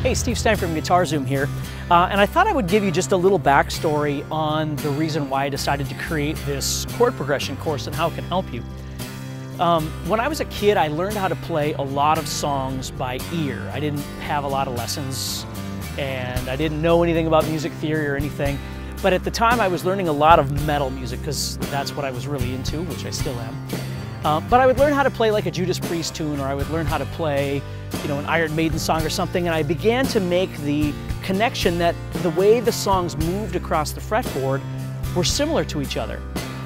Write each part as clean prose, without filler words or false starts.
Hey, Steve Stein from GuitarZoom here, and I thought I would give you just a little backstory on the reason why I decided to create this chord progression course and how it can help you. When I was a kid, I learned how to play a lot of songs by ear. I didn't have a lot of lessons, and I didn't know anything about music theory or anything, but at the time I was learning a lot of metal music because that's what I was really into, which I still am. But I would learn how to play like a Judas Priest tune, or I would learn how to play, an Iron Maiden song or something, and I began to make the connection that the way the songs moved across the fretboard were similar to each other,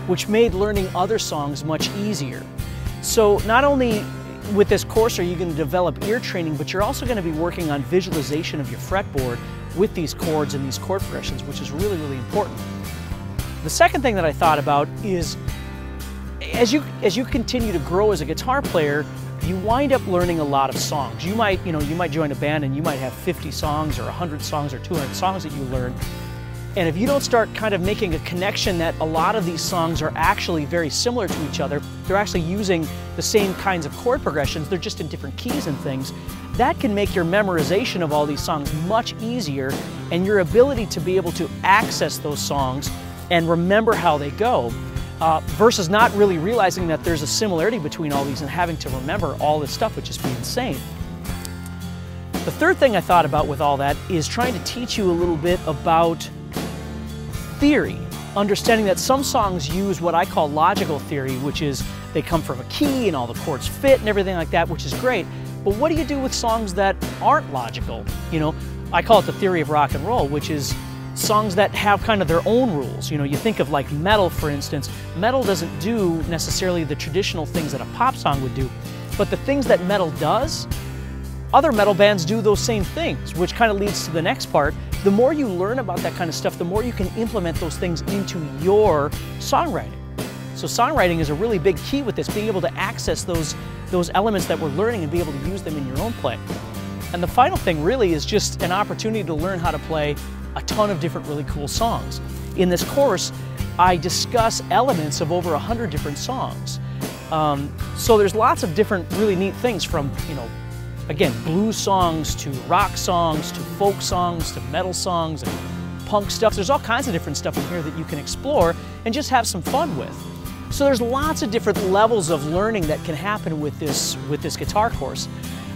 which made learning other songs much easier. So not only with this course are you going to develop ear training, but you're also going to be working on visualization of your fretboard with these chords and these chord progressions, which is really, really important. The second thing that I thought about is as you continue to grow as a guitar player, you wind up learning a lot of songs. You might join a band and you might have 50 songs or 100 songs or 200 songs that you learn. And if you don't start kind of making a connection that a lot of these songs are actually very similar to each other, they're actually using the same kinds of chord progressions, they're just in different keys and things, that can make your memorization of all these songs much easier, and your ability to be able to access those songs and remember how they go. Versus not really realizing that there's a similarity between all these and having to remember all this stuff, which is insane. The third thing I thought about with all that is trying to teach you a little bit about theory, understanding that some songs use what I call logical theory, which is they come from a key and all the chords fit and everything like that, which is great. But what do you do with songs that aren't logical? I call it the theory of rock and roll, which is songs that have kind of their own rules. You think of like metal, for instance. Metal doesn't do necessarily the traditional things that a pop song would do, but the things that metal does, other metal bands do those same things, which kind of leads to the next part. The more you learn about that kind of stuff, the more you can implement those things into your songwriting. So songwriting is a really big key with this, being able to access those elements that we're learning and be able to use them in your own play. And the final thing really is just an opportunity to learn how to play a ton of different really cool songs. In this course, I discuss elements of over 100 different songs. So there's lots of different really neat things from, again, blues songs to rock songs to folk songs to metal songs and punk stuff. There's all kinds of different stuff in here that you can explore and just have some fun with. So there's lots of different levels of learning that can happen with this guitar course.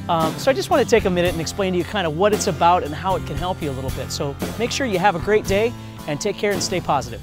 So I just want to take a minute and explain to you kind of what it's about and how it can help you a little bit. So make sure you have a great day and take care and stay positive.